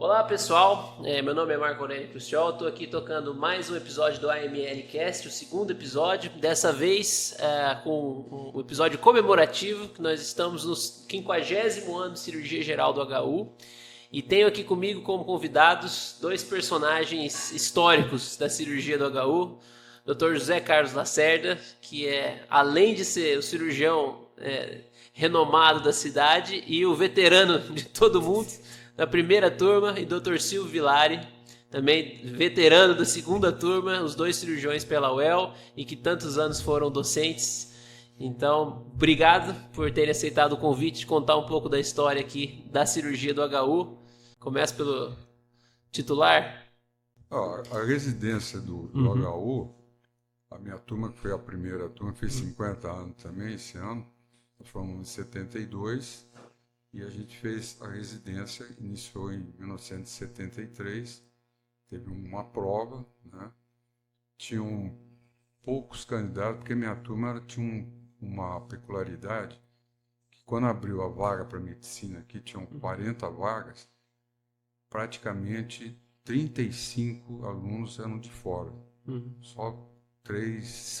Olá pessoal, meu nome é Marco Aurélio Cruciol, estou aqui tocando mais um episódio do AML Cast, o segundo episódio, dessa vez com um episódio comemorativo, que nós estamos no 50º ano de cirurgia geral do HU, e tenho aqui comigo como convidados dois personagens históricos da cirurgia do HU, Dr. José Carlos Lacerda, que é, além de ser o cirurgião renomado da cidade e o veterano de todo mundo, da primeira turma, e Dr. Silvio Villari, também veterano da segunda turma, os dois cirurgiões pela UEL e que tantos anos foram docentes. Então, obrigado por terem aceitado o convite de contar um pouco da história aqui da cirurgia do HU. Começa pelo titular. A residência do HU, a minha turma, que foi a primeira turma, fez 50 anos também esse ano. Nós fomos em 72. E a gente fez a residência, iniciou em 1973, teve uma prova, né? Tinham poucos candidatos, porque minha turma tinha uma peculiaridade, que quando abriu a vaga para medicina aqui, tinham 40 vagas, praticamente 35 alunos eram de fora, só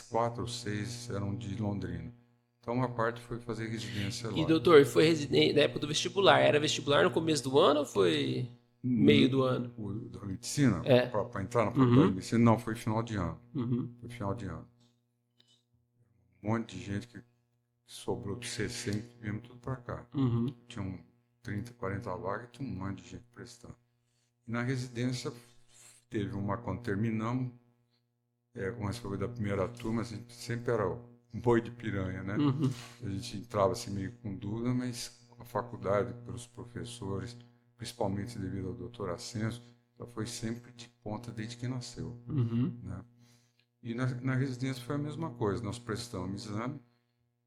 4 ou 6 eram de Londrina. Então, uma parte foi fazer residência lá. E, doutor, foi residente na época do vestibular. Era vestibular no começo do ano ou foi meio do ano? O da medicina? É. Para entrar na faculdade de medicina? Não, foi final de ano. Foi final de ano. Um monte de gente que sobrou do C100, viemos tudo para cá. Tinham 30, 40 vagas, tinha um monte de gente prestando. E na residência, teve uma quando terminamos, como essa foi da primeira turma, a gente sempre era um boi de piranha, né? A gente entrava assim meio com dúvida, mas a faculdade, pelos professores, principalmente devido ao doutor Ascenso, ela foi sempre de ponta desde que nasceu. Né? E na residência foi a mesma coisa, nós prestamos exame,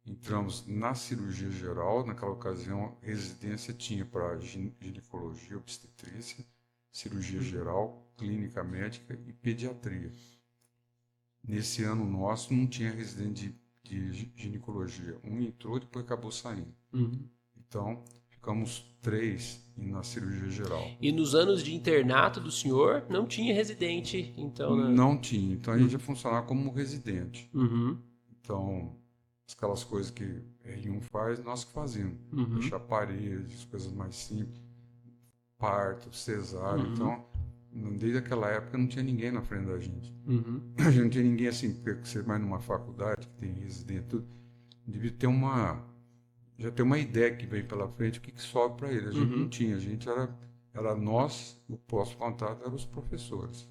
entramos na cirurgia geral, naquela ocasião a residência tinha para ginecologia, obstetrícia, cirurgia geral, clínica médica e pediatria. Nesse ano nosso não tinha residente de ginecologia. Um entrou e depois acabou saindo. Então, ficamos 3 na cirurgia geral. E nos anos de internato do senhor, não tinha residente, então... Não tinha. Então, a gente ia funcionar como residente. Então, aquelas coisas que R1 faz, nós que fazíamos. Fechar paredes, coisas mais simples. Parto, cesárea. Então, desde aquela época não tinha ninguém na frente da gente. A gente não tinha ninguém assim, porque você vai numa faculdade que tem residente, tudo, devia ter já ter uma ideia que vem pela frente, o que sobra para ele. A gente não tinha, a gente era nós, o próximo contato eram os professores.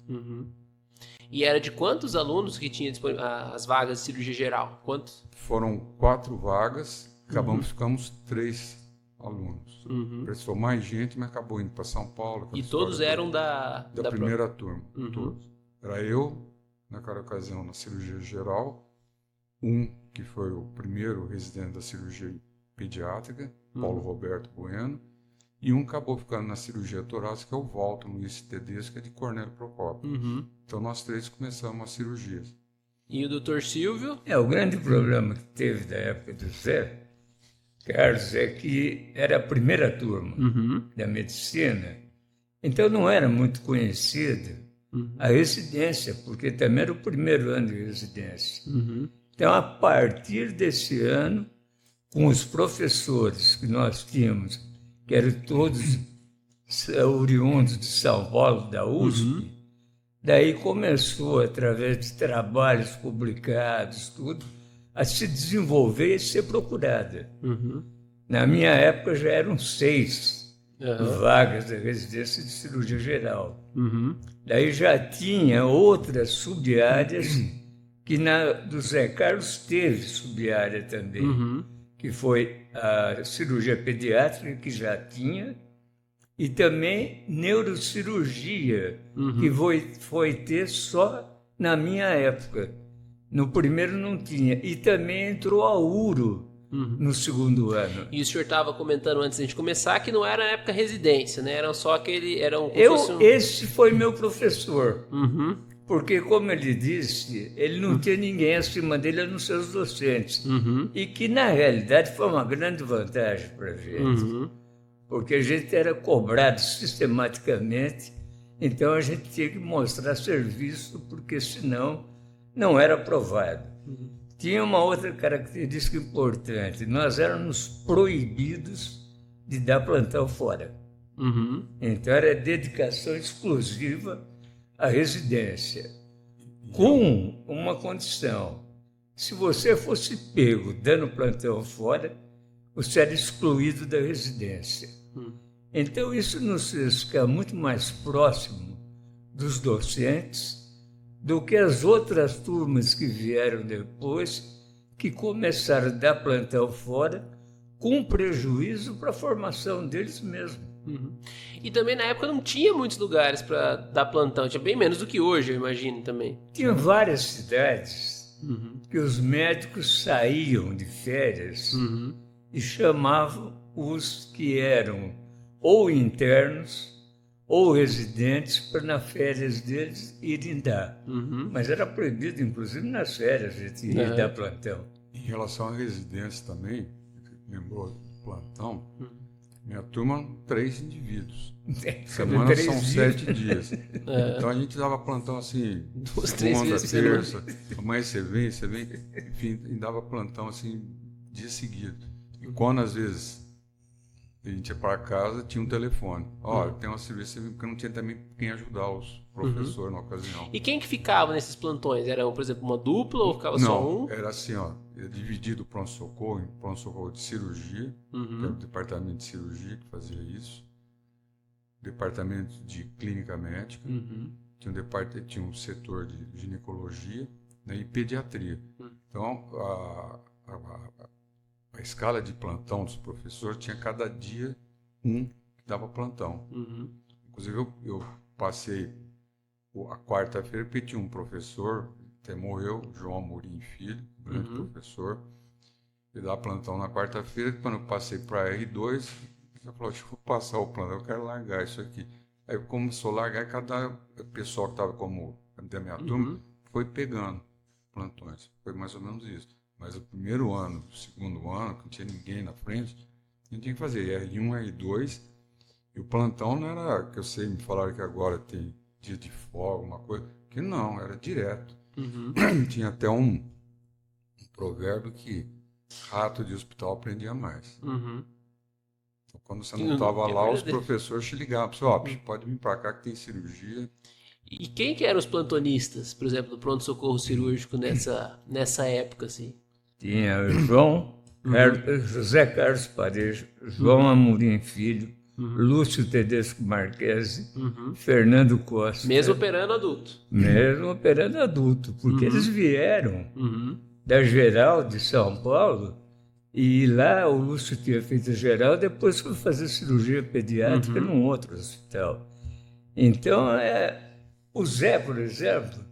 E era de quantos alunos que tinha as vagas de cirurgia geral? Quantos? Foram 4 vagas, ficamos 3 alunos. Prestou mais gente, mas acabou indo para São Paulo. E todos eram da primeira turma. Todos. Era eu, naquela ocasião, na cirurgia geral, que foi o primeiro residente da cirurgia pediátrica, Paulo Roberto Bueno, e acabou ficando na cirurgia torácica, que é o Walter Luiz Tedesco, que é de Cornélio Procópio. Então nós 3 começamos as cirurgias. E o doutor Silvio? O grande problema que teve da época do Zé Carlos é que era a primeira turma da medicina, então não era muito conhecida a residência, porque também era o primeiro ano de residência. Então, a partir desse ano, com os professores que nós tínhamos, que eram todos oriundos de São Paulo, da USP, daí começou, através de trabalhos publicados, tudo, a se desenvolver e ser procurada. Na minha época já eram 6 vagas da residência de cirurgia geral. Daí já tinha outras sub-áreas que do Zé Carlos teve sub-área também, que foi a cirurgia pediátrica, que já tinha, e também neurocirurgia, que foi ter só na minha época. No primeiro não tinha. E também entrou a uro no segundo ano. E o senhor estava comentando antes de a gente começar que não era na época residência, né? Eram só aquele... Esse foi meu professor. Porque, como ele disse, ele não tinha ninguém acima dele, a não ser os docentes. E que, na realidade, foi uma grande vantagem para a gente. porque a gente era cobrado sistematicamente, então a gente tinha que mostrar serviço, porque senão não era aprovado. Tinha uma outra característica importante, nós éramos proibidos de dar plantão fora. Então era dedicação exclusiva à residência, com uma condição: se você fosse pego dando plantão fora, você era excluído da residência. Então isso nos fez ficar muito mais próximo dos docentes do que as outras turmas que vieram depois, que começaram a dar plantão fora com prejuízo para a formação deles mesmos. E também na época não tinha muitos lugares para dar plantão, tinha bem menos do que hoje, eu imagino também. Tinha várias cidades que os médicos saíam de férias e chamavam os que eram ou internos ou residentes para nas férias deles irem dar. Mas era proibido, inclusive nas férias, a gente ir dar plantão. Em relação a residência também, lembrou do plantão, minha turma eram 3 indivíduos. Semana são 7 dias. Então a gente dava plantão assim, 2, 3 segunda, vezes terça, amanhã você vem, enfim, e dava plantão assim, dia seguido. E quando às vezes a gente ia para casa, tinha um telefone. Olha, tem uma serviço, porque não tinha também quem ajudar os professores na ocasião. E quem que ficava nesses plantões? Era, por exemplo, uma dupla ou ficava só um? Não, era assim, era dividido o pronto-socorro em pronto-socorro de cirurgia, que era o departamento de cirurgia que fazia isso, departamento de clínica médica, tinha um setor de ginecologia, né, e pediatria. Então, a escala de plantão dos professores tinha cada dia um que dava plantão. Inclusive, eu passei a quarta-feira, porque tinha um professor, até morreu, João Amorim Filho, grande professor, ele dava plantão na quarta-feira. Quando eu passei para R2, ele falou: deixa eu passar o plantão, eu quero largar isso aqui. Aí começou a largar, e cada pessoa que estava como da minha turma foi pegando plantões. Foi mais ou menos isso. Mas o primeiro ano, o segundo ano, que não tinha ninguém na frente, a gente tinha que fazer R1, R2, e o plantão não era, que eu sei, me falaram que agora tem dia de folga, alguma coisa, que não, era direto. Tinha até um provérbio que rato de hospital aprendia mais. Então, quando você não estava lá, os professores te ligavam, pode vir para cá que tem cirurgia. E quem que eram os plantonistas, por exemplo, do pronto-socorro cirúrgico nessa época, assim? Tinha o José Carlos Parejo, João Amorim Filho, Lúcio Tedesco Marquesi, Fernando Costa. Mesmo operando adulto. Mesmo operando adulto, porque eles vieram da Geral de São Paulo, e lá o Lúcio tinha feito a Geral, depois foi fazer cirurgia pediátrica num outro hospital. Então, o Zé, por exemplo,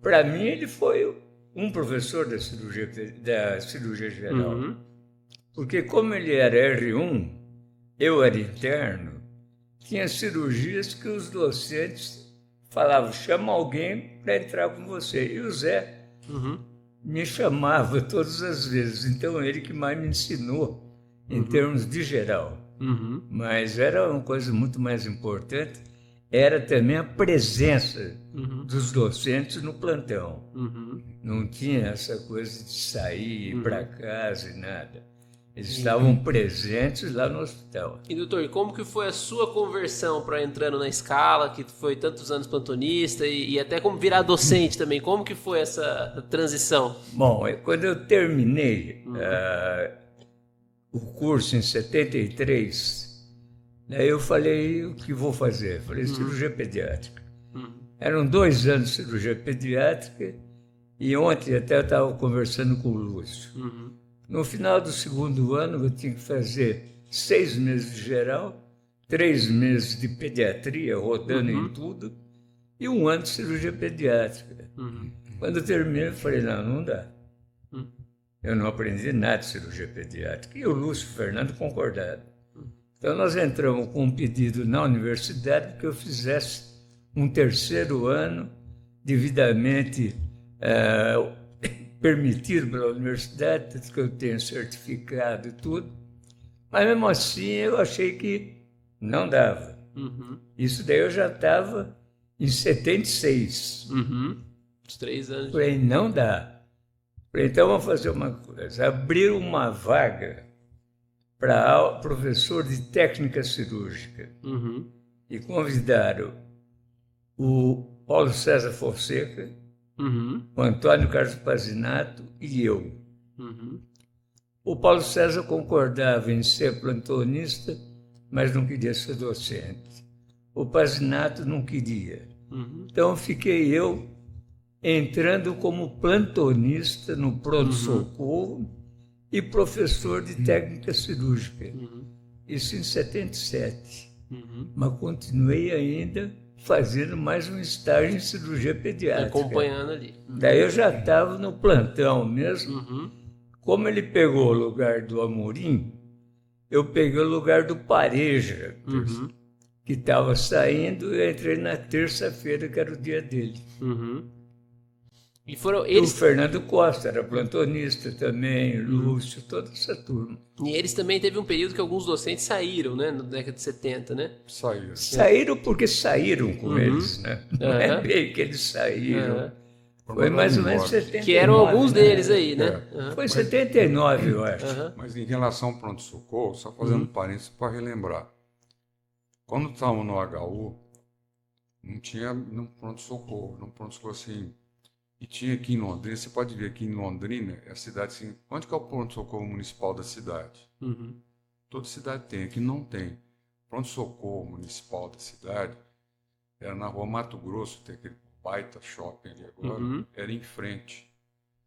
para mim ele foi um professor da cirurgia geral. Porque como ele era R1, eu era interno, tinha cirurgias que os docentes falavam: chama alguém para entrar com você. E o Zé me chamava todas as vezes. Então ele que mais me ensinou em termos de geral. Mas era uma coisa muito mais importante, era também a presença dos docentes no plantão. Não tinha essa coisa de sair, ir para casa e nada. Eles estavam presentes lá no hospital. E, doutor, como que foi a sua conversão para entrando na escala, que foi tantos anos plantonista, e até como virar docente também? Como que foi essa transição? Bom, quando eu terminei o curso em 73, eu falei: o que vou fazer? Falei: cirurgia pediátrica. Eram 2 anos de cirurgia pediátrica, e ontem até eu estava conversando com o Lúcio. No final do segundo ano, eu tinha que fazer 6 meses de geral, 3 meses de pediatria, rodando em tudo, e 1 ano de cirurgia pediátrica. Quando eu terminei, eu falei: não dá. Eu não aprendi nada de cirurgia pediátrica. E o Lúcio e o Fernando concordaram. Então, nós entramos com um pedido na universidade que eu fizesse um 3º ano devidamente permitido pela universidade, que eu tenho certificado e tudo, Mas mesmo assim eu achei que não dava. Isso daí eu já estava em 76. Os 3 anos. Falei, não dá. Falei, então vamos fazer uma coisa. Abrir uma vaga para professor de técnica cirúrgica. E convidaram o Paulo César Fonseca, o Antônio Carlos Pazinato e eu. O Paulo César concordava em ser plantonista, mas não queria ser docente. O Pazinato não queria. Então fiquei eu entrando como plantonista no pronto-socorro e professor de técnica cirúrgica. Isso em 77. Mas continuei ainda fazendo mais um estágio em cirurgia pediátrica. Acompanhando ali. Daí eu já estava no plantão mesmo. Como ele pegou o lugar do Amorim, eu peguei o lugar do Pareja, que estava saindo, e eu entrei na terça-feira, que era o dia dele. E foram eles... O Fernando Costa era plantonista também, Lúcio, toda essa turma. E eles também teve um período que alguns docentes saíram, né? Na década de 70, né? Saíram porque saíram com eles, né? Não é bem que eles saíram. Foi mais ou menos 79. Que eram alguns deles aí, né? Foi 79, eu acho. Mas em relação ao pronto-socorro, só fazendo parênteses para relembrar. Quando estávamos no HU, não tinha no pronto-socorro assim. E tinha aqui em Londrina, você pode ver aqui em Londrina, é a cidade assim, onde que é o pronto-socorro municipal da cidade? Toda cidade tem, aqui não tem. Pronto-socorro municipal da cidade era na rua Mato Grosso, tem aquele baita shopping ali agora, era em frente.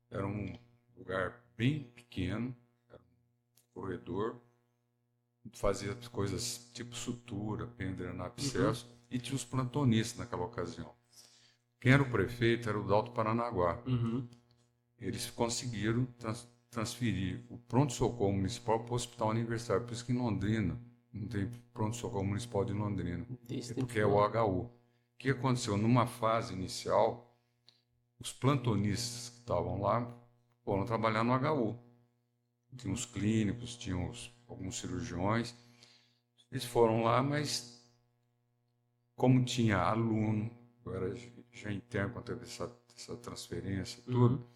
Era um lugar bem pequeno, era um corredor, fazia coisas tipo sutura, pendrenar abscesso, e tinha os plantonistas naquela ocasião. Quem era o prefeito era o Dalto Paranaguá. Eles conseguiram transferir o pronto-socorro municipal para o hospital universitário. Por isso que em Londrina não tem pronto-socorro municipal de Londrina, porque é o HU. O que aconteceu? Numa fase inicial, os plantonistas que estavam lá foram trabalhar no HU. Tinha os clínicos, tinham alguns cirurgiões. Eles foram lá, mas como tinha aluno, eu era já interno quando teve essa transferência, tudo,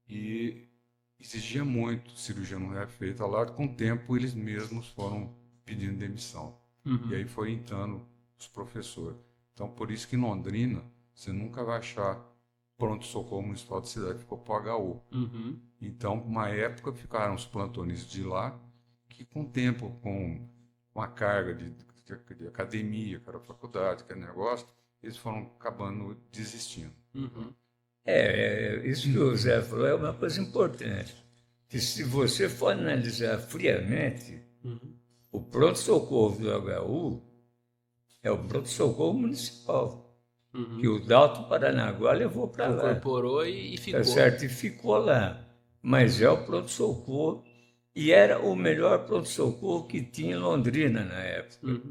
e exigia muito, cirurgia não era feita lá, com o tempo eles mesmos foram pedindo demissão. E aí foi entrando os professores. Então, por isso que em Londrina, você nunca vai achar pronto-socorro municipal da cidade, ficou para o HU. Então, uma época, ficaram os plantonistas de lá, que com o tempo, com a carga de academia, que era faculdade, que era negócio, eles foram acabando desistindo. Isso que o Zé falou é uma coisa importante. Que se você for analisar friamente, o pronto-socorro do HU é o pronto-socorro municipal, que o Dalto Paranaguá levou para lá. Incorporou e ficou. Tá certo? E ficou lá. Mas é o pronto-socorro, e era o melhor pronto-socorro que tinha em Londrina na época.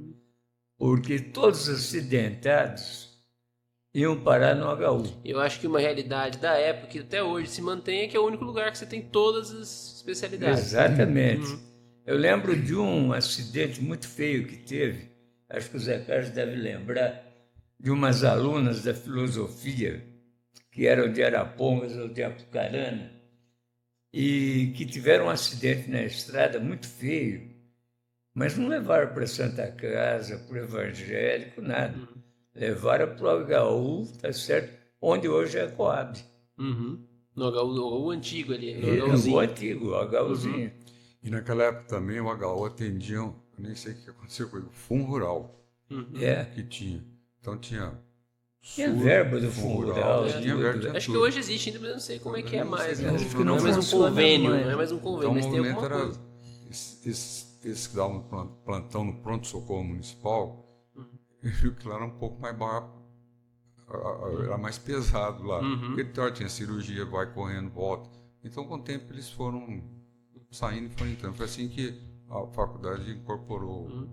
Porque todos os acidentados iam parar no HU. Eu acho que uma realidade da época, que até hoje se mantém, é que é o único lugar que você tem todas as especialidades. Exatamente. Eu lembro de um acidente muito feio que teve, acho que o Zé Carlos deve lembrar, de umas alunas da filosofia, que eram de Arapongas ou de Apucarana, e que tiveram um acidente na estrada muito feio, mas não levaram para Santa Casa, para o evangélico, nada. Levaram para o HU, tá certo? Onde hoje é a Coab. No HU antigo ali. O antigo, o HUzinho. E naquela época também o HU atendia, eu nem sei o que aconteceu com ele, o Fundo Rural, que tinha. Então tinha verba do Fundo Rural. Acho que hoje existe ainda, mas eu não sei como é que é mais. Não é mais um convênio, não é mais um convênio, então, mas tem alguma coisa. Esses que davam plantão no pronto-socorro municipal, eu vi que lá era um pouco mais barato, era mais pesado lá. Porque tinha cirurgia, vai correndo, volta. Então, com o tempo, eles foram saindo e foram entrando. Foi assim que a faculdade incorporou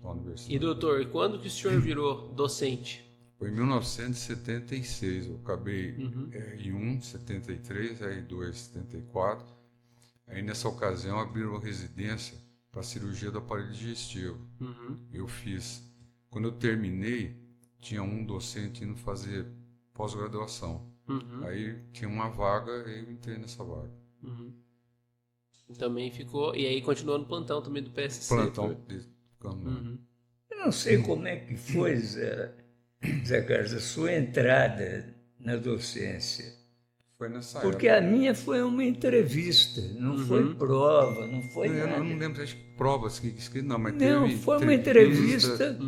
a universidade. E, doutor, quando que o senhor virou docente? Foi em 1976. Eu acabei em 73, aí 2, 74. Aí, nessa ocasião, abriram a residência para cirurgia do aparelho digestivo. Eu fiz. Quando eu terminei, tinha um docente indo fazer pós-graduação. Aí tinha uma vaga e eu entrei nessa vaga. Também ficou. E aí continuou no plantão também do PSC. Plantão. Eu não sei como é que foi, Zé Carlos, a sua entrada na docência. Foi nessa Porque época. a minha foi uma entrevista, não foi prova, não foi Eu nada. não lembro se provas que não, mas Não, teve foi uma entrevista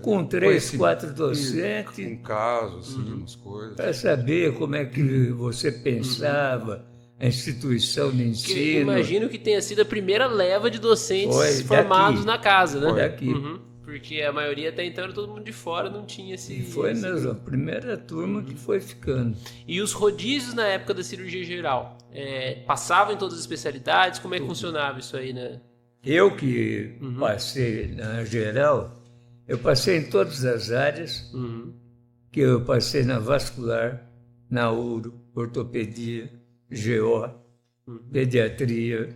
com 3, 4 docentes. Um caso, assim, umas coisas. Para saber como é que você pensava, a instituição de ensino. Que imagino que tenha sido a primeira leva de docentes Foi formados daqui. na casa, né? Foi daqui. Porque a maioria até então era todo mundo de fora, não tinha esse... E foi mesmo a primeira turma que foi ficando. E os rodízios na época da cirurgia geral, passavam em todas as especialidades? Como é que funcionava isso aí, né? Eu que passei na geral, eu passei em todas as áreas, que eu passei na vascular, na uro, ortopedia, GO, pediatria,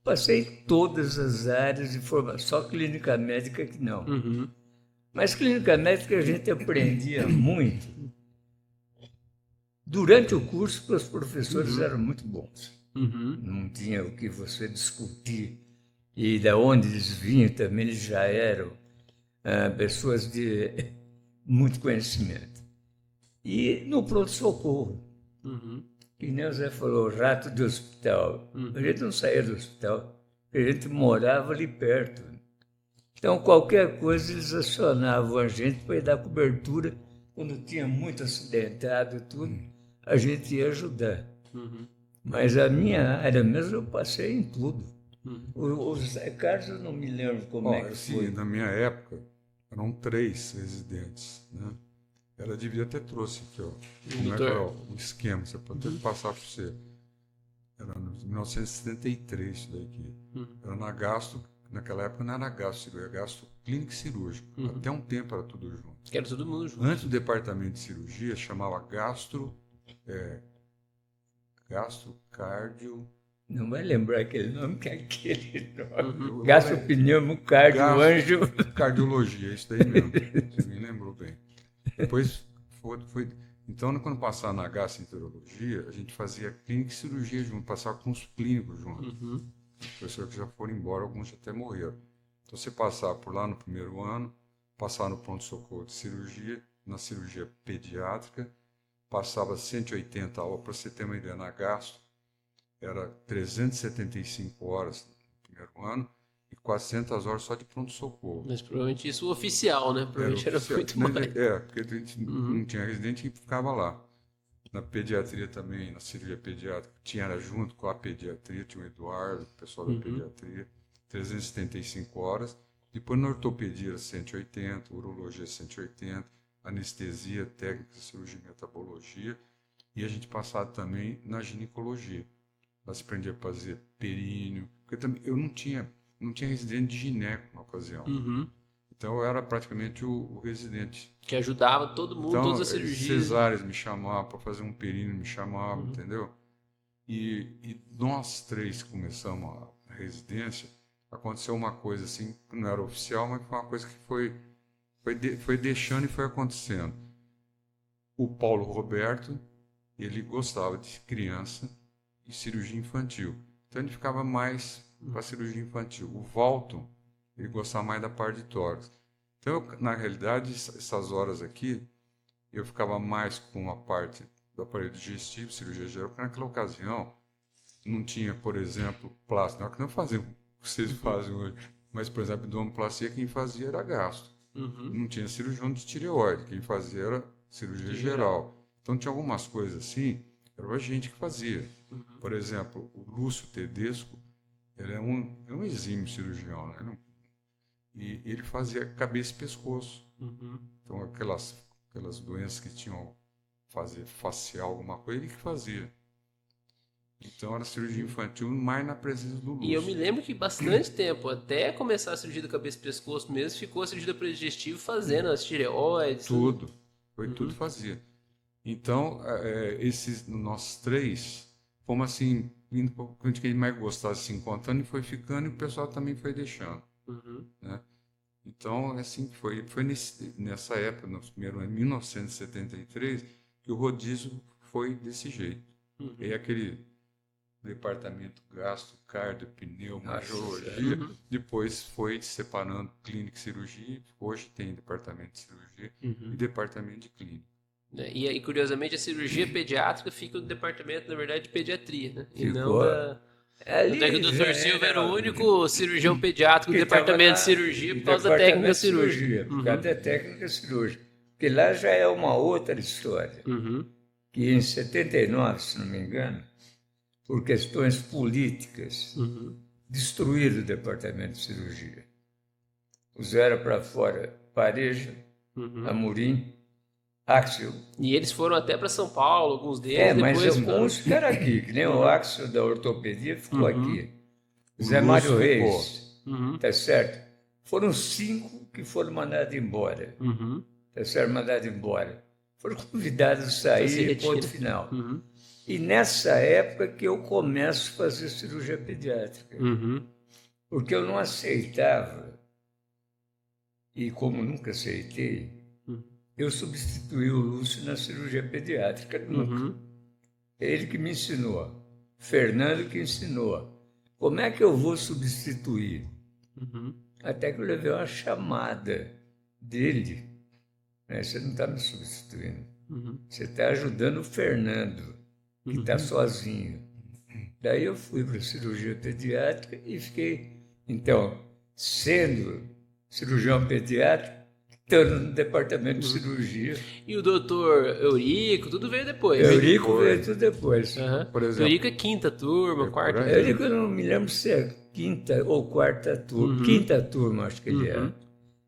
passei em todas as áreas de formação, só clínica médica que não. Mas clínica médica a gente aprendia muito. Durante o curso, porque os professores eram muito bons. Não tinha o que você discutir. E da onde eles vinham também, eles já eram pessoas de muito conhecimento. E no pronto-socorro, que nem o Zé falou, rato de hospital. A gente não saía do hospital, a gente morava ali perto. Então, qualquer coisa, eles acionavam a gente para ir dar cobertura. Quando tinha muito acidentado e tudo, a gente ia ajudar. Mas a minha área mesmo, eu passei em tudo. O Zé Carlos, eu não me lembro como é que foi. Na minha época, eram 3 residentes, né? Ela devia ter trouxe aqui, ó. Como é que é o esquema? Você pode até passar para você. Era em 1973 isso daqui. Era na gastro, naquela época não era gastro, era gasto clínico e cirúrgico. Até um tempo era tudo junto. Que era todo mundo junto. Antes do departamento de cirurgia, chamava gastrocardio... Não vai lembrar aquele nome, que é aquele nome. Gastropneumo, cardio, anjo. Cardiologia, isso daí mesmo. Você me lembrou bem. Depois foi. Então, quando passava na gastroenterologia, a gente fazia clínica e cirurgia junto, passava com os clínicos junto. Professores que já foram embora, alguns já até morreram. Então, você passava por lá no primeiro ano, passava no pronto-socorro de cirurgia, na cirurgia pediátrica, passava 180 aulas, para você ter uma ideia, na gastro, era 375 horas no primeiro ano, 400 horas só de pronto-socorro. Mas provavelmente isso oficial, né? Provavelmente era muito mais. Porque a gente não tinha residente que ficava lá. Na pediatria também, na cirurgia pediátrica, era junto com a pediatria, tinha o Eduardo, o pessoal da pediatria, 375 horas. Depois na ortopedia era 180, urologia 180, anestesia, técnica, cirurgia e metabologia. E a gente passava também na ginecologia. Lá se aprendia a fazer períneo, porque também eu não tinha residente de gineco na ocasião. Então eu era praticamente o residente. Que ajudava todo mundo, então, todas as cirurgias. Cesáreas me chamavam para fazer um períneo, me chamavam, entendeu? E nós 3 começamos a residência, aconteceu uma coisa assim, que não era oficial, mas foi uma coisa que foi deixando e foi acontecendo. O Paulo Roberto, ele gostava de criança e cirurgia infantil. Então ele ficava mais para a cirurgia infantil. O Walton, ele gostava mais da parte de tórax. Então, na realidade, essas horas aqui, eu ficava mais com a parte do aparelho digestivo, cirurgia geral, porque naquela ocasião não tinha, por exemplo, plástico. Não é que não faziam o que vocês fazem hoje. Mas, por exemplo, abdominoplastia, quem fazia era gastro. Não tinha cirurgião de tireoide. Quem fazia era cirurgia geral. Então, tinha algumas coisas assim, era a gente que fazia. Por exemplo, o Lúcio Tedesco, ele é um exímio cirurgião, né? E ele fazia cabeça e pescoço. Então, aquelas doenças que tinham fazer facial, alguma coisa, ele que fazia. Então, era cirurgia infantil mais na presença do Lúcio. E eu me lembro que bastante tempo, até começar a cirurgia da cabeça e pescoço mesmo, ficou a cirurgia do aparelho digestivo fazendo as tireoides. Tudo. Tudo fazia. Então, nós 3, fomos assim, indo para onde que ele mais gostava, assim, contando, e foi ficando, e o pessoal também foi deixando, né? Então, assim, foi nessa época, no primeiro ano, em 1973, que o rodízio foi desse jeito. E aí aquele departamento gastro, cardio, pneumologia, depois foi separando clínica e cirurgia, hoje tem departamento de cirurgia e departamento de clínica. E curiosamente a cirurgia pediátrica fica no departamento, na verdade, de pediatria, né? E Ficou. não da... Ali Até que o Dr. já Silva era era o único cirurgião pediátrico do que tava departamento de na- cirurgia por no causa da técnica departamento de cirúrgica. Por causa da técnica cirúrgica. Porque lá já é uma outra história. Que em 79, se não me engano, por questões políticas, destruíram o departamento de cirurgia. Puseram para fora Pareja, Amorim, Axel. E eles foram até para São Paulo, alguns deles. Mas depois alguns ficaram aqui, que nem o Axel da ortopedia ficou aqui. O Zé Lúcio Mário ficou. Reis, tá certo? Foram 5 que foram mandados embora. Tá certo? Mandados embora. Foram convidados a sair, ponto final. E nessa época que eu começo a fazer cirurgia pediátrica. Porque eu não aceitava, e como nunca aceitei, eu substituí o Lúcio na cirurgia pediátrica nunca. É ele que me ensinou. Fernando que ensinou. Como é que eu vou substituir? Até que eu levei uma chamada dele. Né? Você não está me substituindo. Você está ajudando o Fernando, que está sozinho. Daí eu fui para a cirurgia pediátrica e fiquei, então, sendo cirurgião pediátrico, estando no departamento de cirurgia. E o doutor Eurico, tudo veio depois. Eurico veio tudo depois. Por exemplo, Eurico é quinta turma, quarta. Eurico eu não me lembro se é quinta ou quarta turma. Quinta turma, acho que ele é.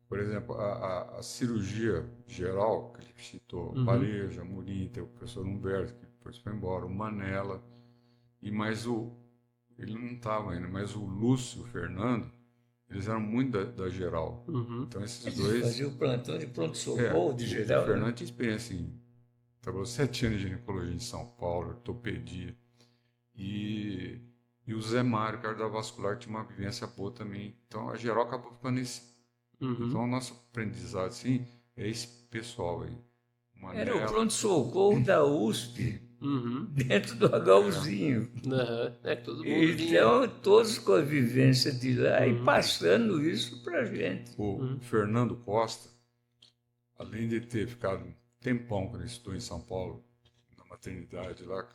Por exemplo, a cirurgia geral, que ele citou, Pareja, Amorim, tem o professor Humberto, que depois foi embora, o Manela, e mais ele não estava ainda, mas o Lúcio e o Fernando, eles eram muito da geral. Então esses dois... Fazia o plantão de pronto-socorro de geral. O Fernando tinha experiência em... Trabalhou 7 anos de ginecologia em São Paulo, ortopedia. E o Zé Mário, cardiovascular, tinha uma vivência boa também. Então a geral acabou ficando nesse... Então o nosso aprendizado, assim, é esse pessoal aí. Era o pronto-socorro da USP, dentro do HUzinho. Todo mundo Então, todos com a vivência de lá e passando isso para gente. O Fernando Costa, além de ter ficado um tempão quando ele estudou em São Paulo, na maternidade lá,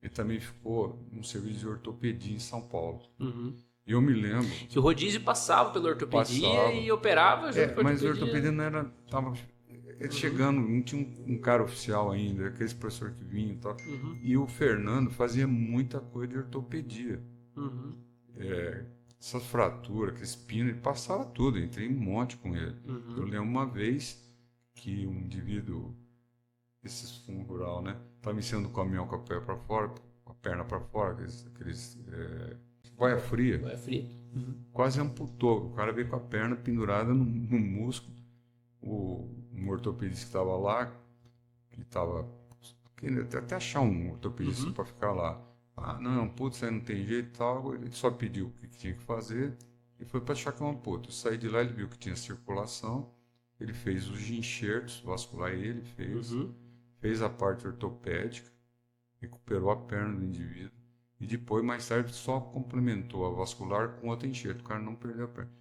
ele também ficou num serviço de ortopedia em São Paulo. E eu me lembro... Que o rodízio passava pela ortopedia e operava junto com a ortopedia. Mas a ortopedia não era... Ele chegando, não tinha um cara oficial ainda, aqueles professores que vinham e tal. E o Fernando fazia muita coisa de ortopedia. Essas fraturas, aqueles pinos, ele passava tudo, entrei um monte com ele. Eu lembro uma vez que um indivíduo, esses fundos rural, né, estava ensinando o caminhão com a perna para fora, aqueles boia fria. Quase amputou. O cara veio com a perna pendurada no músculo. Um ortopedista que estava lá, até achar um ortopedista para ficar lá. Ah, não, putz, aí não tem jeito e tal. Ele só pediu o que tinha que fazer e foi para achar que é um amputo. Eu saí de lá, ele viu que tinha circulação, ele fez os enxertos vasculares, ele fez a parte ortopédica, recuperou a perna do indivíduo e depois, mais tarde, só complementou a vascular com outro enxerto. O cara não perdeu a perna.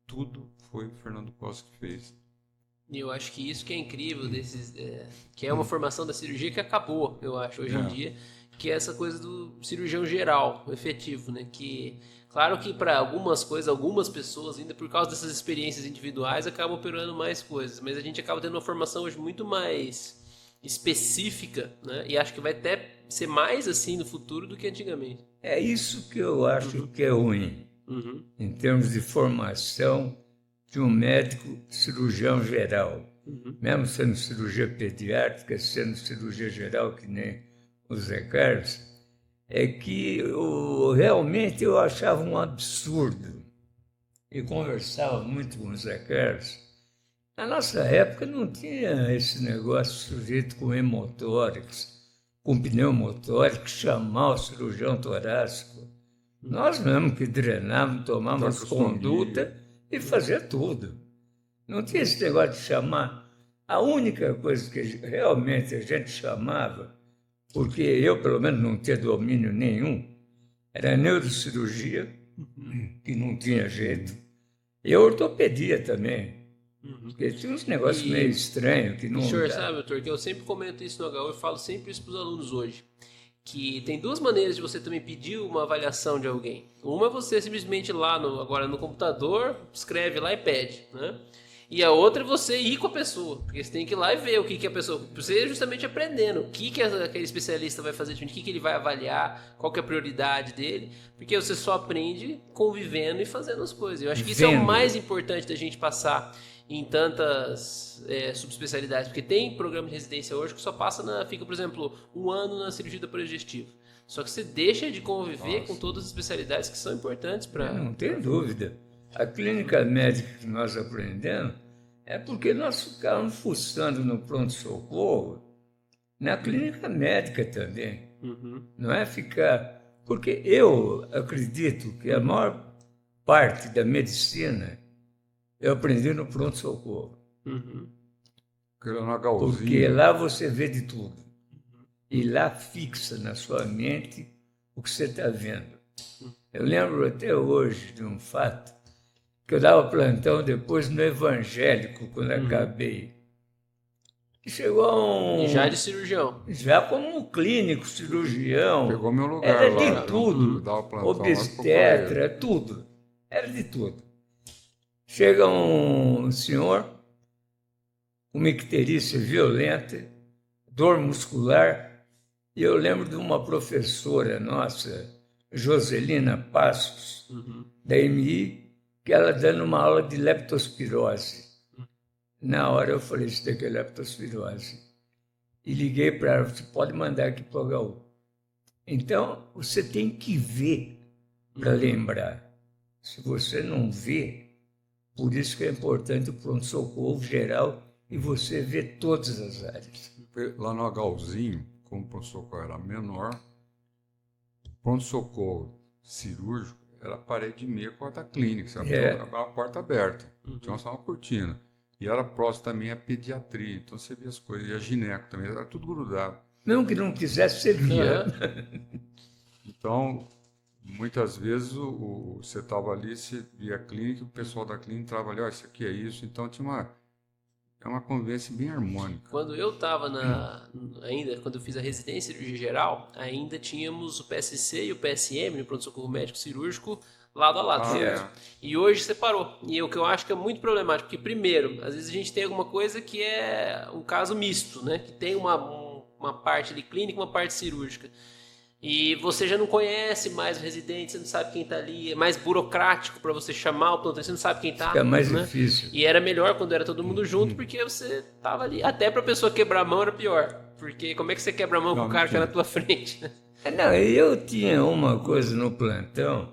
Tudo foi o Fernando Costa que fez. E eu acho que isso que é incrível, que é uma formação da cirurgia que acabou, eu acho, hoje em dia, que é essa coisa do cirurgião geral, efetivo, né? Que, claro que para algumas coisas, algumas pessoas, ainda por causa dessas experiências individuais, acabam operando mais coisas, mas a gente acaba tendo uma formação hoje muito mais específica, né? E acho que vai até ser mais assim no futuro do que antigamente. É isso que eu acho que é ruim, em termos de formação de um médico cirurgião geral. Mesmo sendo cirurgia pediátrica, sendo cirurgia geral, que nem o Zé Carlos, é que realmente eu achava um absurdo. E conversava muito com o Zé Carlos. Na nossa época não tinha esse negócio sujeito com hemotórax, com pneumotórico, chamar o cirurgião torácico. Nós mesmo que drenávamos, tomávamos conduta e fazia tudo. Não tinha esse negócio de chamar. A única coisa que realmente a gente chamava, porque eu, pelo menos, não tinha domínio nenhum, era a neurocirurgia, que não tinha jeito, e a ortopedia também. Porque tinha uns negócios meio estranhos que não... O senhor sabe, doutor, que eu sempre comento isso no HU, eu falo sempre isso para os alunos hoje, que tem duas maneiras de você também pedir uma avaliação de alguém. Uma é você simplesmente ir lá agora no computador, escreve lá e pede, né? E a outra é você ir com a pessoa, porque você tem que ir lá e ver o que a pessoa... Você justamente aprendendo o que aquele especialista vai fazer, o que ele vai avaliar, qual que é a prioridade dele, porque você só aprende convivendo e fazendo as coisas. Eu acho que isso é o mais importante da gente passar em tantas subespecialidades, porque tem programa de residência hoje que só fica, por exemplo, 1 ano na cirurgia do aparelho digestivo. Só que você deixa de conviver com todas as especialidades que são importantes para... Não tem dúvida. A clínica médica que nós aprendemos é porque nós ficávamos fuçando no pronto-socorro, na clínica médica também. Não é ficar... Porque eu acredito que a maior parte da medicina eu aprendi no pronto-socorro. Porque lá você vê de tudo. E lá fixa na sua mente o que você está vendo. Eu lembro até hoje de um fato que eu dava plantão depois no evangélico, quando acabei. E chegou já de cirurgião. Já como clínico, cirurgião. Pegou meu lugar era lá. De tudo. Obstetra, tudo. Era de tudo. Chega um senhor, uma icterícia violenta, dor muscular, e eu lembro de uma professora nossa, Joselina Passos, da MI, que ela dando uma aula de leptospirose. Na hora eu falei, isso daqui é leptospirose. E liguei para ela, você pode mandar aqui para o HU. Então, você tem que ver para lembrar. Se você não vê, por isso que é importante o pronto-socorro geral e você ver todas as áreas. Lá no HUzinho, como o pronto-socorro era menor, pronto-socorro cirúrgico era a parede e meia com a da clínica, sabe? Então, a porta aberta, tinha só uma cortina. E era próximo também a pediatria, então você via as coisas, e a gineco também, era tudo grudado. Não que não quisesse, você via. Então, muitas vezes você estava ali, você via a clínica, o pessoal da clínica entrava ali, isso aqui é isso, então tinha uma convivência bem harmônica. Quando eu estava quando eu fiz a residência em cirurgia geral, ainda tínhamos o PSC e o PSM, no pronto-socorro médico cirúrgico, lado a lado. E hoje separou. E o que eu acho que é muito problemático, porque primeiro, às vezes a gente tem alguma coisa que é um caso misto, né? Que tem uma parte ali clínica e uma parte cirúrgica. E você já não conhece mais o residente, você não sabe quem está ali, é mais burocrático para você chamar o plantão, você não sabe quem está. Fica mais difícil. E era melhor quando era todo mundo junto, porque você estava ali. Até para a pessoa quebrar a mão era pior, porque como é que você quebra a mão com o cara que está na tua frente, né? Não, eu tinha uma coisa no plantão,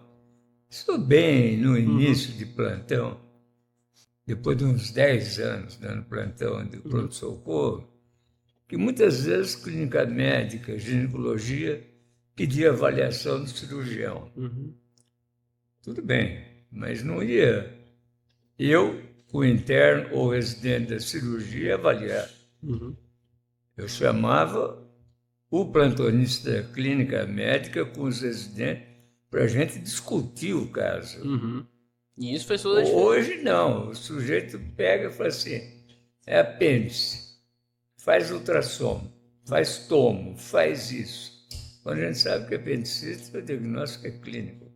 isso bem no início de plantão, depois de uns 10 anos dando plantão de pronto-socorro, que muitas vezes clínica médica, ginecologia, pedia avaliação do cirurgião. Tudo bem, mas não ia eu, o interno ou o residente da cirurgia, avaliar. Eu chamava o plantonista da clínica médica com os residentes para a gente discutir o caso. E isso faz toda a diferença. Hoje não, o sujeito pega e fala assim, é apêndice, faz ultrassom, faz tomo, faz isso. Quando a gente sabe que é apendicite, o diagnóstico é clínico.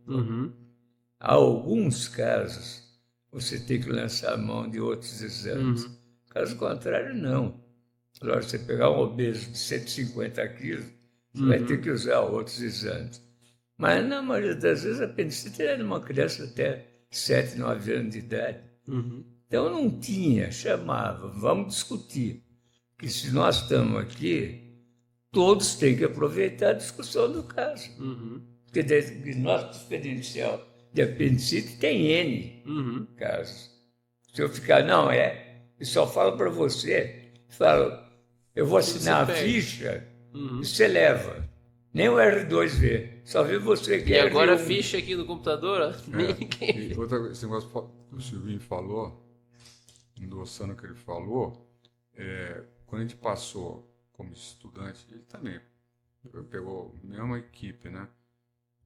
Há alguns casos, você tem que lançar a mão de outros exames. Caso contrário, não. Agora, você pegar um obeso de 150 quilos, você vai ter que usar outros exames. Mas, na maioria das vezes, a apendicite era de uma criança até 7, 9 anos de idade. Então, não tinha, chamava, vamos discutir. Que se nós estamos aqui, todos têm que aproveitar a discussão do caso. Porque diagnóstico diferencial de apendicite tem N casos. Se eu ficar, eu só falo para você, falo, eu vou assinar a ficha, E você leva. Nem o R2 vê. Só vê você que E é agora a R1. ficha aqui no computador, ó, nem ninguém. E outra coisa, esse negócio que o Silvinho falou, endossando o que ele falou, quando a gente passou como estudante, ele também pegou a mesma equipe, né?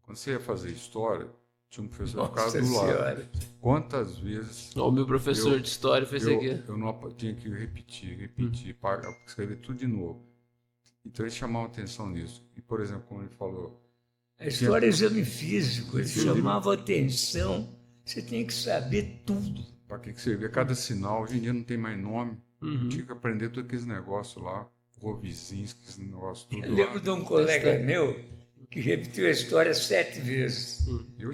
Quando você ia fazer história, tinha um professor que ficava do lado. Quantas vezes... O meu professor de história fez isso aqui. Eu não tinha que repetir, escrever tudo de novo. Então eles chamavam atenção nisso. E, por exemplo, como ele falou... A história é exame físico, eles chamavam atenção. Você tem que saber tudo. Para que servia cada sinal. Hoje em dia não tem mais nome. Tinha que aprender todos aqueles negócios lá. Rovizinski, esse negócio tudo. Eu lembro de um colega meu que repetiu a história 7 vezes. Eu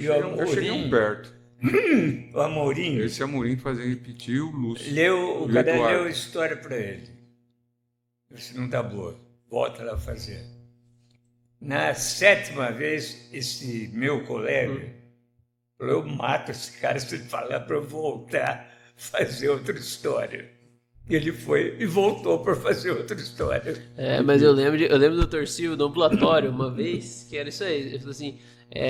cheguei perto. O Amorim. Esse Amorim fazia repetir o Lúcio. O cara leu a história para ele. Eu disse, não tá boa. Volta lá fazer. Na 7ª vez, esse meu colega falou, eu mato esse cara se ele falar para eu voltar a fazer outra história. E ele foi e voltou para fazer outra história. Mas eu lembro do Dr. Silvio no ambulatório uma vez, que era isso aí. Ele falou assim,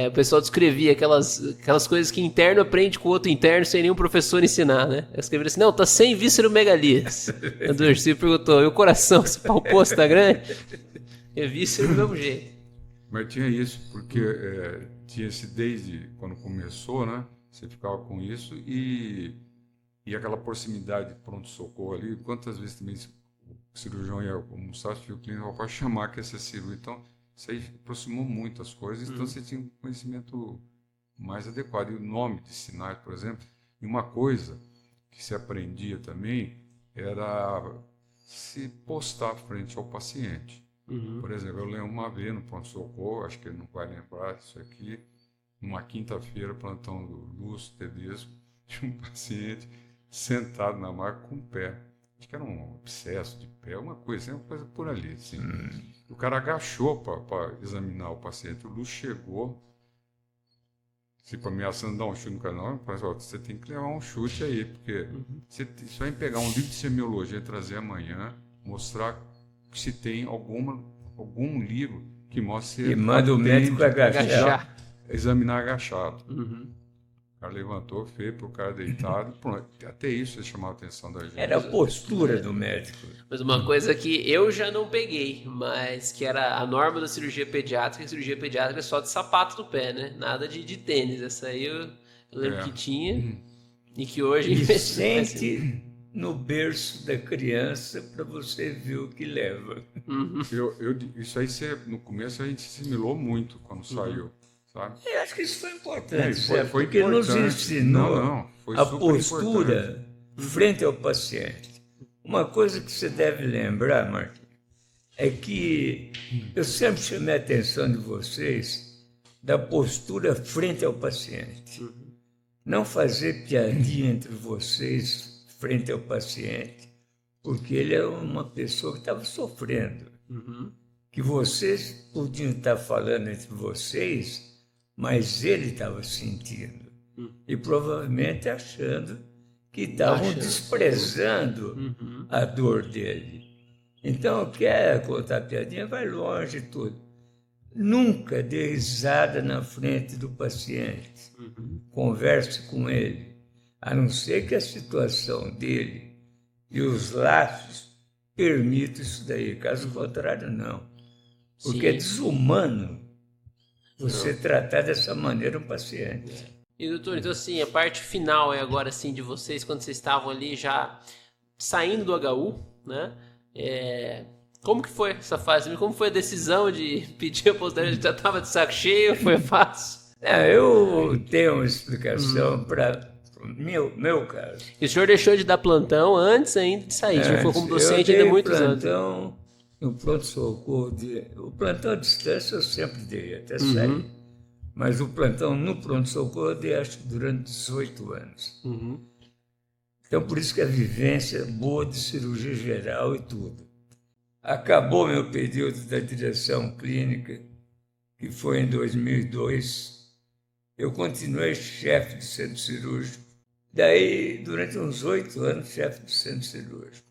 o pessoal descrevia aquelas coisas que interno aprende com o outro interno sem nenhum professor ensinar, né? Eu escrevi assim, não, tá sem víscero-megalias. O Dr. Silvio perguntou, e o coração, se palpou, se tá grande? É víscero do mesmo jeito. Mas tinha isso, porque tinha esse desde quando começou, né? Você ficava com isso e aquela proximidade de pronto-socorro ali. Quantas vezes também o cirurgião ia almoçar, o clínico para chamar que ia ser cirurgia. Então, isso aí aproximou muito as coisas. Então, você tinha um conhecimento mais adequado. E o nome de sinais, por exemplo. E uma coisa que se aprendia também era se postar frente ao paciente. Por exemplo, eu lembro uma vez no pronto-socorro, acho que ele não vai lembrar disso aqui, numa quinta-feira, plantão do Lúcio Tedesco, tinha um paciente sentado na maca com o pé. Acho que era um abscesso de pé, uma coisa por ali. Assim. O cara agachou para examinar o paciente. O Lúcio chegou, tipo, ameaçando dar um chute no canal. Falei, você tem que levar um chute aí, porque você vai pegar um livro de semiologia e trazer amanhã, mostrar se tem algum livro que mostre... E manda o médico agachar. Examinar agachado. O cara levantou, fez para o cara deitado. Pronto, até isso ele chamava a atenção da gente. Era a postura do médico. Mas uma coisa que eu já não peguei, mas que era a norma da cirurgia pediátrica, a cirurgia pediátrica é só de sapato no pé, né? Nada de tênis. Essa aí eu lembro que tinha e que hoje... E sente no berço da criança para você ver o que leva. Isso aí, no começo, a gente assimilou muito quando saiu. Sabe? Eu acho que isso foi importante, foi porque importante. nos ensinou foi a super postura importante. frente ao paciente. Uma coisa que você deve lembrar, Marquinhos, é que eu sempre chamei a atenção de vocês da postura frente ao paciente. Não fazer piadinha entre vocês frente ao paciente, porque ele é uma pessoa que estava sofrendo. Que vocês podiam estar falando entre vocês, mas ele estava sentindo. E provavelmente achando que estavam desprezando a dor dele. Então, quer contar piadinha, vai longe e tudo. Nunca dê risada na frente do paciente. Converse com ele. A não ser que a situação dele e os laços permitam isso daí. Caso contrário, não. Porque é desumano você tratar dessa maneira um paciente. E, doutor, então assim, a parte final é agora assim de vocês, quando vocês estavam ali já saindo do HU, né? Como que foi essa fase? Como foi a decisão de pedir a aposentadoria? Já estava de saco cheio? Foi fácil? Eu tenho uma explicação para meu caso. E o senhor deixou de dar plantão antes ainda de sair? Já foi como docente ainda muitos anos? No pronto-socorro, o plantão à distância eu sempre dei, até sair. Mas o plantão no pronto-socorro eu dei, acho que durante 18 anos. Então, por isso que a vivência é boa de cirurgia geral e tudo. Acabou meu período da direção clínica, que foi em 2002. Eu continuei chefe de centro cirúrgico. Daí, durante uns 8 anos, chefe de centro cirúrgico.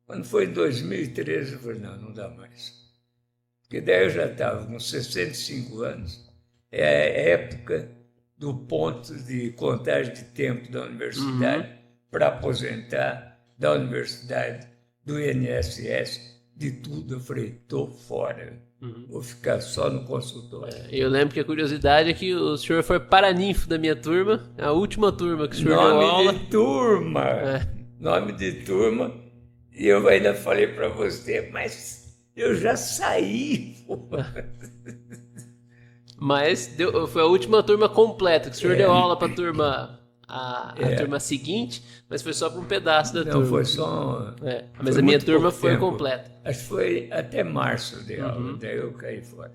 Quando foi em 2013, eu falei, não dá mais. Porque daí eu já estava com 65 anos. É a época do ponto de contagem de tempo da universidade para aposentar, da universidade, do INSS, de tudo. Eu falei, estou fora. Vou ficar só no consultório. Eu lembro que a curiosidade é que o senhor foi paraninfo da minha turma, a última turma que o senhor deu aula. Nome de turma. Nome de turma. E eu ainda falei para você, mas eu já saí. Mas foi a última turma completa, que o senhor deu aula para a turma, a turma seguinte, mas foi só para um pedaço da turma. Não, foi só... Mas foi a minha turma pouco foi tempo. completa. Acho que foi até março de aula, daí eu caí fora.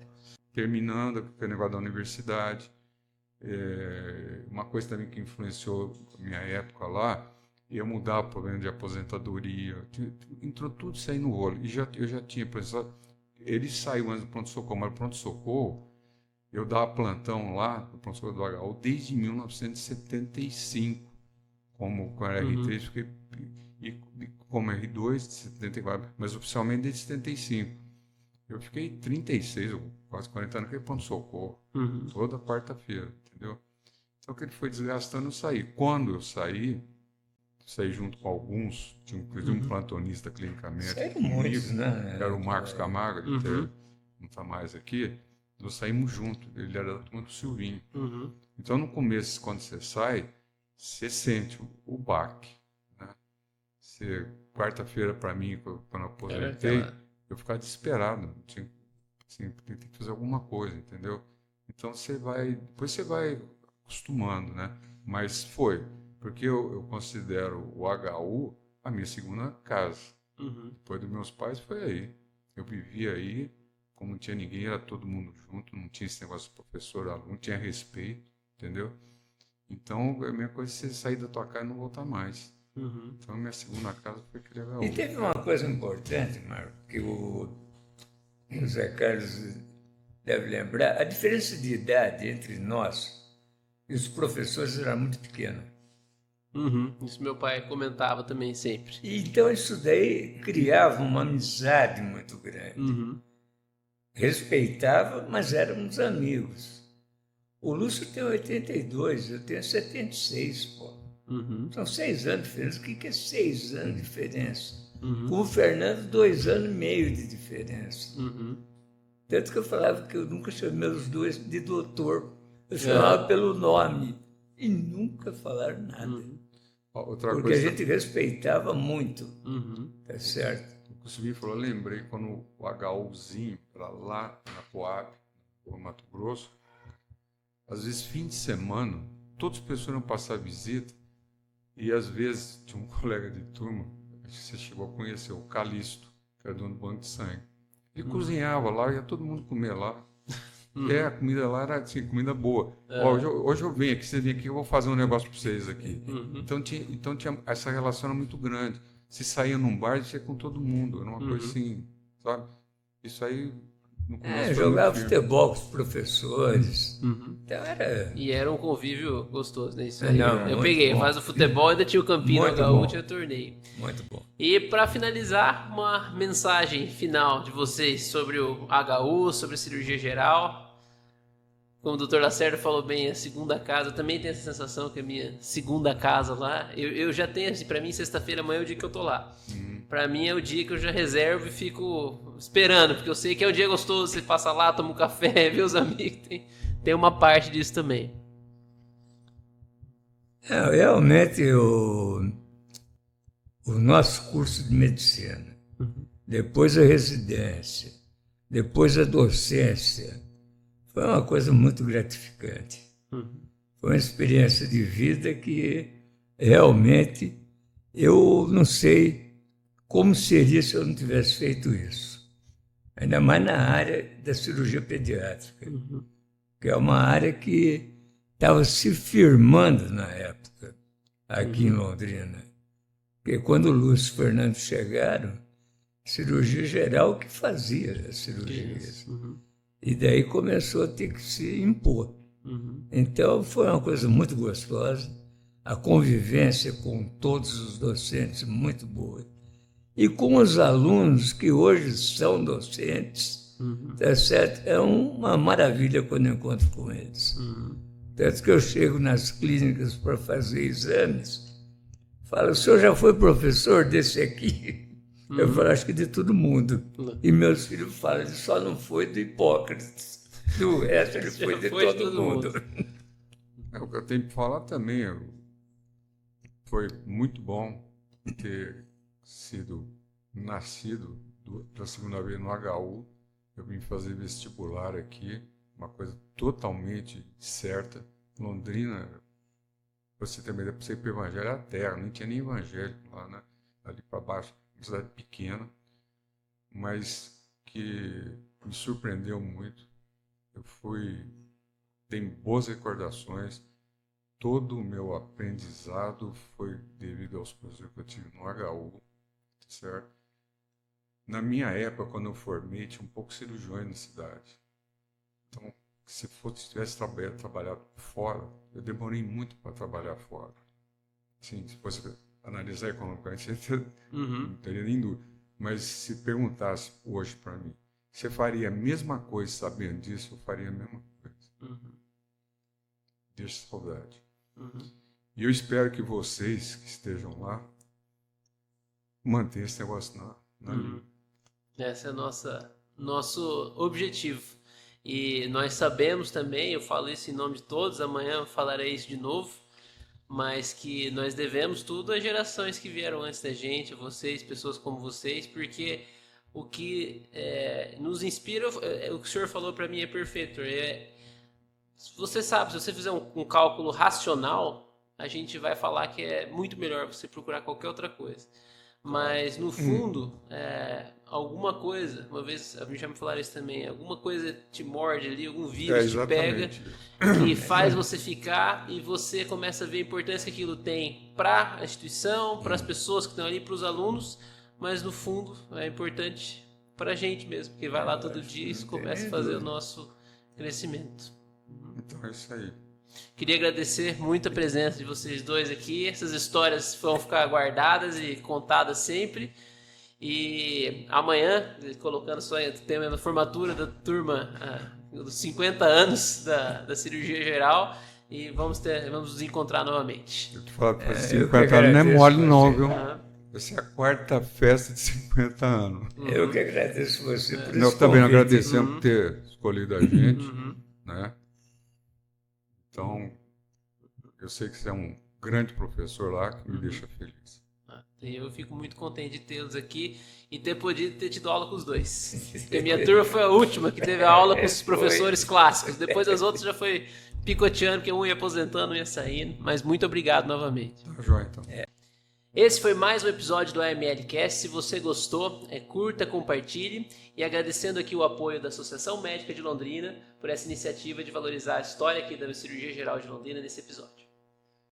Terminando aquele negócio da universidade, uma coisa também que influenciou a minha época lá, ia mudar o problema de aposentadoria, entrou tudo isso aí no rolo. E eu já tinha, por exemplo, ele saiu antes do pronto-socorro, mas o pronto-socorro, eu dava plantão lá, no pronto-socorro do HU, desde 1975, como com a R3, e como R2 de 74, mas oficialmente desde 75. Eu fiquei 36, quase 40 anos, naquele pronto-socorro, toda quarta-feira, entendeu? Então, que ele foi desgastando, eu saí. Quando eu saí junto com alguns, tinha inclusive um plantonista clinicamente. Saíram muitos, né? Era o Marcos Camargo, ele não está mais aqui. Nós saímos juntos, ele era da turma do Silvinho. Então, no começo, quando você sai, você sente o baque. Né? Quarta-feira, para mim, quando eu aposentei, eu ficava desesperado. Tinha que fazer alguma coisa, entendeu? Então, depois você vai acostumando, né? Mas porque eu considero o HU a minha segunda casa. Depois dos meus pais, foi aí. Eu vivia aí, como não tinha ninguém, era todo mundo junto, não tinha esse negócio de professor, aluno, tinha respeito, entendeu? Então, a minha coisa é você sair da tua casa e não voltar mais. Então, a minha segunda casa foi aquele HU. E teve uma coisa importante, Marco, que o José Carlos deve lembrar, a diferença de idade entre nós e os professores era muito pequena. Isso meu pai comentava também sempre. E então isso daí criava uma amizade muito grande. Respeitava, mas éramos amigos. O Lúcio tem 82, eu tenho 76, pô. São 6 anos de diferença. O que é 6 anos de diferença? Com o Fernando, 2 anos e meio de diferença. Tanto que eu falava que eu nunca chamei os dois de doutor. Eu chamava pelo nome. E nunca falaram nada. Porque a gente respeitava muito. Tá certo? O Silvinho falou, eu lembrei quando o HUzinho, para lá na Coab, no Mato Grosso, às vezes fim de semana, todas as pessoas iam passar visita, e às vezes tinha um colega de turma, acho que você chegou a conhecer, o Calixto, que era dono do banco de sangue. Ele cozinhava lá, ia todo mundo comer lá. A comida lá era assim, comida boa. Hoje eu venho aqui, você vem aqui, eu vou fazer um negócio para vocês aqui. Então tinha essa relação era muito grande. Se saía num bar, ia com todo mundo. Era uma coisa assim, sabe? Isso aí no começo jogava futebol com os professores. Então era... E era um convívio gostoso, né? Isso aí. Eu peguei, faz o futebol, ainda tinha o campinho no HU, tinha o torneio. Muito bom. E para finalizar, uma mensagem final de vocês sobre o HU, sobre a cirurgia geral. Como o doutor Lacerda falou bem, a segunda casa, eu também tenho essa sensação que é a minha segunda casa lá. Eu já tenho, assim, para mim, sexta-feira amanhã é o dia que eu tô lá. Para mim é o dia que eu já reservo e fico esperando, porque eu sei que é um dia gostoso, você passa lá, toma um café, vê os amigos, tem uma parte disso também. Realmente, o nosso curso de medicina, depois a residência, depois a docência, foi uma coisa muito gratificante. Foi uma experiência de vida que realmente eu não sei como seria se eu não tivesse feito isso. Ainda mais na área da cirurgia pediátrica, que é uma área que estava se firmando na época, aqui em Londrina. Porque quando o Lúcio e o Fernando chegaram, cirurgia geral que fazia as cirurgias. E daí começou a ter que se impor. Então foi uma coisa muito gostosa, a convivência com todos os docentes muito boa. E com os alunos que hoje são docentes Tá certo? É uma maravilha quando eu encontro com eles. Tanto que eu chego nas clínicas para fazer exames, falo, o senhor já foi professor desse aqui? Eu falo, acho que de todo mundo. E meus filhos falam, ele só não foi do Hipócrates. Do resto, ele foi de todo mundo. O que eu tenho que falar também, foi muito bom ter sido nascido pela segunda vez no HU. Eu vim fazer vestibular aqui, uma coisa totalmente certa. Londrina, você também deve ser para o Evangelho à terra, não tinha nem evangélico lá, né? Ali para baixo, uma cidade pequena, mas que me surpreendeu muito. Eu tenho boas recordações. Todo o meu aprendizado foi devido aos professores que eu tive no HU, certo? Na minha época, quando eu formei, tinha um pouco cirurgiões na cidade. Então, se tivesse trabalhado fora, eu demorei muito para trabalhar fora. Sim, se fosse analisar economicamente, não teria nem dúvida. Mas se perguntasse hoje para mim, você faria a mesma coisa sabendo disso? Eu faria a mesma coisa. Deixa saudade. E eu espero que vocês que estejam lá mantenham esse negócio na linha. Esse é nosso objetivo. E nós sabemos também, eu falo isso em nome de todos, amanhã eu falarei isso de novo, mas que nós devemos tudo às gerações que vieram antes da gente, a vocês, pessoas como vocês, porque o que nos inspira, o que o senhor falou para mim é perfeito. Você sabe, se você fizer um cálculo racional, a gente vai falar que é muito melhor você procurar qualquer outra coisa. Mas, no fundo, alguma coisa, uma vez a gente já me falaram isso também, alguma coisa te morde ali, algum vírus te pega, que faz você ficar e você começa a ver a importância que aquilo tem para a instituição, para as pessoas que estão ali, para os alunos, mas, no fundo, é importante para a gente mesmo, porque vai lá todo dia e isso começa a fazer o nosso crescimento. Então é isso aí. Queria agradecer muito a presença de vocês dois aqui. Essas histórias vão ficar guardadas e contadas sempre. E amanhã, colocando só o tema da formatura da turma dos 50 anos da cirurgia geral, e vamos nos encontrar novamente. Eu te falo que fazer 50 anos não é mole não, viu? Essa é a quarta festa de 50 anos. Eu que agradeço você por isso. Nós também agradecemos por ter escolhido a gente, né? Então, eu sei que você é um grande professor lá, que me deixa feliz. Eu fico muito contente de tê-los aqui e ter podido ter tido aula com os dois. Porque a minha turma foi a última que teve aula com os professores clássicos. Depois as outras já foi picoteando, porque um ia aposentando, um ia saindo. Mas muito obrigado novamente. Tá joia, então. Esse foi mais um episódio do AMLcast. Se você gostou, curta, compartilhe. E agradecendo aqui o apoio da Associação Médica de Londrina por essa iniciativa de valorizar a história aqui da cirurgia geral de Londrina nesse episódio.